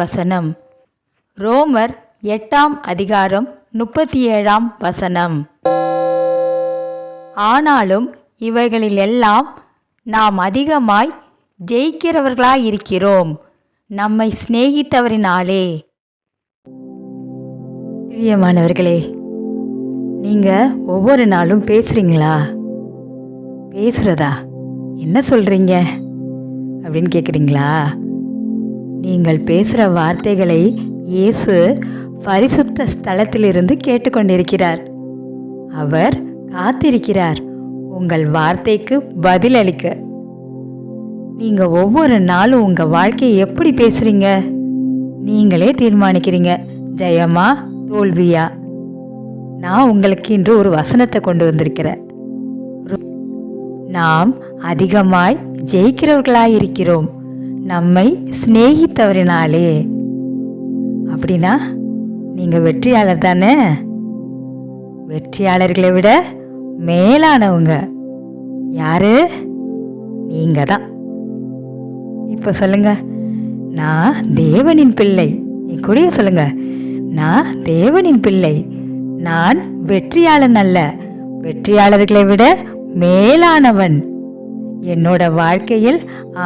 வசனம். ரோமர் 8:37. ஆனாலும் இவைகளிலெல்லாம் நாம் அதிகமாய் ஜெயிக்கிறவர்களாயிருக்கிறோம் நம்மை சிநேகித்தவரினாலே. பிரியமானவர்களே, நீங்கள் ஒவ்வொரு நாளும் பேசுகிறீங்களா? பேசுகிறதா? என்ன சொல்கிறீங்க அப்படின்னு கேட்குறீங்களா? நீங்கள் பேசுகிற வார்த்தைகளை இயேசு பரிசுத்த ஸ்தலத்திலிருந்து கேட்டுக்கொண்டிருக்கிறார். அவர் காத்திருக்கிறார் உங்கள் வார்த்தைக்கு பதிலளிக்க. நீங்கள் ஒவ்வொரு நாளும் உங்கள் வாழ்க்கையை எப்படி பேசுகிறீங்க? நீங்களே தீர்மானிக்கிறீங்க, ஜெயமா தோல்வியா. நான் உங்களுக்கு இன்று ஒரு வசனத்தை கொண்டு வந்திருக்கிறேன். நாம் அதிகமாய் ஜெயிக்கிறவர்களாயிருக்கிறோம் நம்மை சிநேகித்தவரினாலே. அப்படின்னா நீங்கள் வெற்றியாளர் தானே? வெற்றியாளர்களை விட மேலானவங்க யாரு? நீங்கள் தான். இப்போ சொல்லுங்க, நான் தேவனின் பிள்ளை. என் கூடயே சொல்லுங்க, நான் தேவனின் பிள்ளை. நான் வெற்றியாளன் அல்ல, வெற்றியாளர்களை விட மேலானவன். என்னோட வாழ்க்கையில்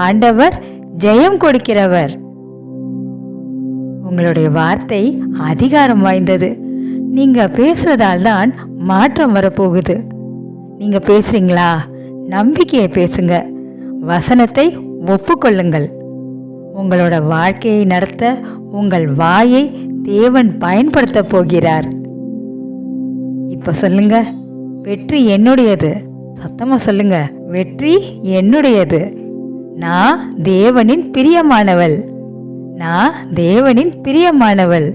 ஆண்டவர் ஜெயம் கொடுக்கிறவர். உங்களுடைய வார்த்தை அதிகாரம் வாய்ந்தது. நீங்க பேசுறதால் தான் மாற்றம் வரப்போகுது. நீங்க பேசுறீங்களா? நம்பிக்கையை பேசுங்க, வசனத்தை ஒப்புக்கொள்ளுங்கள். உங்களோட வாழ்க்கையை நடத்த உங்கள் வாயை தேவன் பயன்படுத்த போகிறார். இப்ப சொல்லுங்க, வெற்றி என்னுடையது. சத்தமா சொல்லுங்க, வெற்றி என்னுடையது. நான் தேவனின் பிரியமானவள். நான் தேவனின் பிரியமானவள்.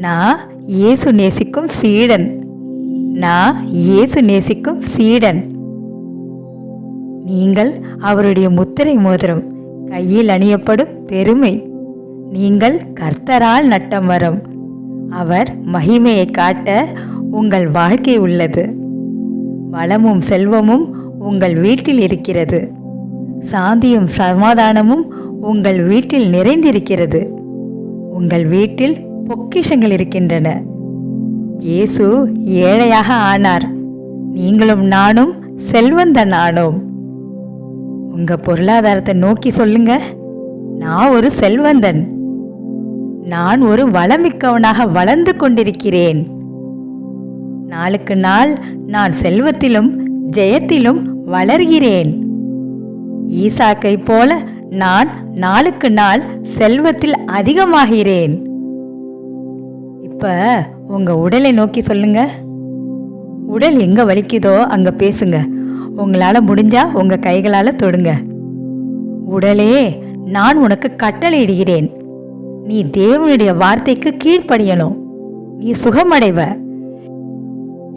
நான் இயேசு நேசிக்கும் சீடன். நான் இயேசு நேசிக்கும் சீடன். நீங்கள் அவருடைய முத்திரை மோதிரம், கையில் அணியப்படும் பெருமை. நீங்கள் கர்த்தரால் நட்ட மரம். அவர் மகிமையை காட்ட உங்கள் வாழ்க்கை உள்ளது. வளமும் செல்வமும் உங்கள் வீட்டில் இருக்கிறது. சாந்தியும் சமாதானமும் உங்கள் வீட்டில் நிறைந்திருக்கிறது. உங்கள் வீட்டில் பொக்கிஷங்கள் இருக்கின்றன. இயேசு ஏழையாக ஆனார். நீங்களும் நானும் செல்வந்தன் ஆனோம். உங்க பொருளாதாரத்தை நோக்கி சொல்லுங்க, நான் ஒரு செல்வந்தன். நான் ஒரு வளமிக்கவனாக வளர்ந்து கொண்டிருக்கிறேன். நாளுக்கு நாள் நான் செல்வத்திலும் ஜெயத்திலும் வளர்கிறேன். ஈசாக்கை போல நான் நாளுக்கு நாள் செல்வத்தில் அதிகமாகிறேன். இப்ப உங்க உடலை நோக்கி சொல்லுங்க. உடல் எங்க வலிக்குதோ அங்க பேசுங்க. உங்களால முடிஞ்சா உங்க கைகளால தொடுங்க. உடலே, நான் உனக்கு கட்டளையிடுகிறேன். நீ தேவனுடைய வார்த்தைக்கு கீழ்ப்படியணும். நீ சுகமடைவ.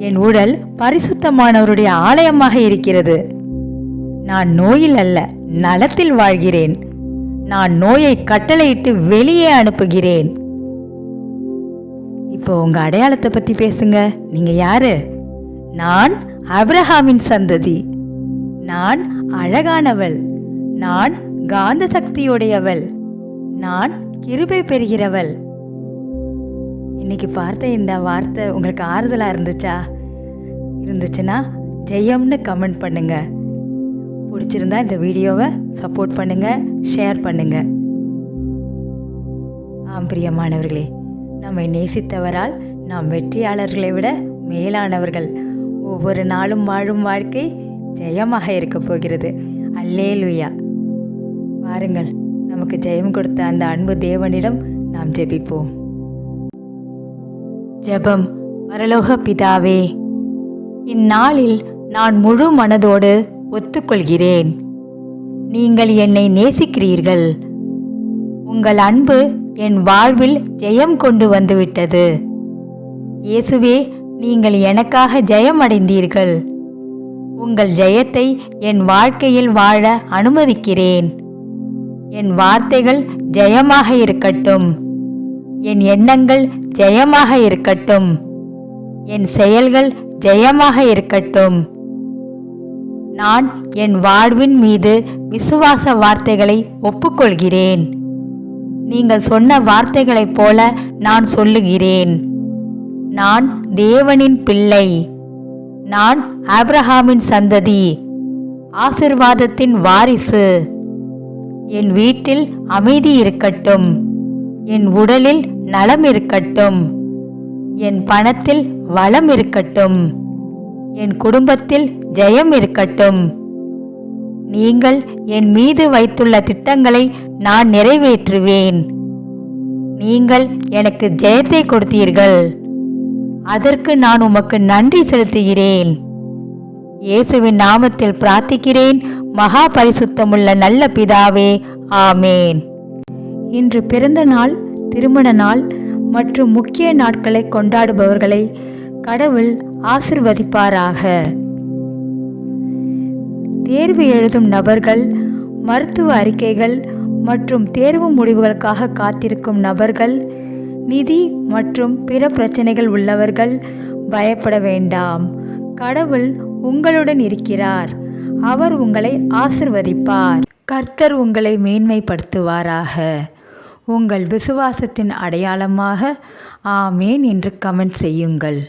என் உடல் பரிசுத்தமானவருடைய ஆலயமாக இருக்கிறது. நான் நோயில் அல்ல, நலத்தில் வாழ்கிறேன். நான் நோயை கட்டளையிட்டு வெளியே அனுப்புகிறேன். இப்போ உங்க அடையாளத்தை பத்தி பேசுங்க. நீங்க யாரு? நான் ஆபிரகாமின் சந்ததி. நான் அழகானவள். நான் காந்த சக்தியுடையவள். நான் கிருபை பெறுகிறவள். இன்னைக்கு பார்த்த இந்த வார்த்தை உங்களுக்கு ஆறுதலா இருந்துச்சுன்னா ஜெயம்னு கமெண்ட் பண்ணுங்க. பிடிச்சிருந்தா இந்த வீடியோவை சப்போர்ட் பண்ணுங்க, ஷேர் பண்ணுங்க. பிரியமானவர்களே, நம்மை நேசித்தவரால் நாம் வெற்றியாளர்களை விட மேலானவர்கள். ஒவ்வொரு நாளும் வாழும் வாழ்க்கை ஜெயமாக இருக்க போகிறது. அல்லேலூயா. வாருங்கள், நமக்கு ஜெயம் கொடுத்த அந்த அன்பு தேவனிடம் நாம் ஜெபிப்போம். ஜெபம். பரலோக பிதாவே, இந்நாளில் நான் முழு மனதோடு ஒத்துக்கொள்கிறேன். நீங்கள் என்னை நேசிக்கிறீர்கள். உங்கள் அன்பு என் வாழ்வில் ஜெயம் கொண்டு வந்துவிட்டது. இயேசுவே, நீங்கள் எனக்காக ஜெயம் அடைந்தீர்கள். உங்கள் ஜெயத்தை என் வாழ்க்கையில் வாழ அனுமதிக்கிறேன். என் வார்த்தைகள் ஜெயமாக இருக்கட்டும். என் எண்ணங்கள் ஜெயமாக இருக்கட்டும். என் செயல்கள் ஜெயமாக இருக்கட்டும். நான் என் வாழ்வின் மீது விசுவாச வார்த்தைகளை ஒப்புக்கொள்கிறேன். நீங்கள் சொன்ன வார்த்தைகளைப் போல நான் சொல்லுகிறேன். நான் தேவனின் பிள்ளை. நான் ஆபிரகாமின் சந்ததி, ஆசீர்வாதத்தின் வாரிசு. என் வீட்டில் அமைதி இருக்கட்டும். என் உடலில் நலம் இருக்கட்டும். என் பணத்தில் வளம் இருக்கட்டும். என் குடும்பத்தில் ஜெயம் இருக்கட்டும். நீங்கள் என் மீது வைத்துள்ள திட்டங்களை நான் நிறைவேற்றுவேன். நீங்கள் எனக்கு ஜெயத்தை கொடுத்தீர்கள். அதற்கு நான் உமக்கு நன்றி செலுத்துகிறேன். இயேசுவின் நாமத்தில் பிரார்த்திக்கிறேன், மகா பரிசுத்தமுள்ள நல்ல பிதாவே, ஆமேன். இன்று பிறந்த நாள், திருமண நாள் மற்றும் முக்கிய நாட்களை கொண்டாடுபவர்களை கடவுள் ஆசிர்வதிப்பாராக. தேர்வு எழுதும் நபர்கள், மருத்துவ அறிக்கைகள் மற்றும் தேர்வு முடிவுகளுக்காக காத்திருக்கும் நபர்கள், நிதி மற்றும் பிற பிரச்சனைகள் உள்ளவர்கள் பயப்பட வேண்டாம். கடவுள் உங்களுடன் இருக்கிறார். அவர் உங்களை ஆசிர்வதிப்பார். கர்த்தர் உங்களை மேன்மைப்படுத்துவாராக. உங்கள் விசுவாசத்தின் அடையாளமாக ஆமேன் என்று கமெண்ட் செய்யுங்கள்.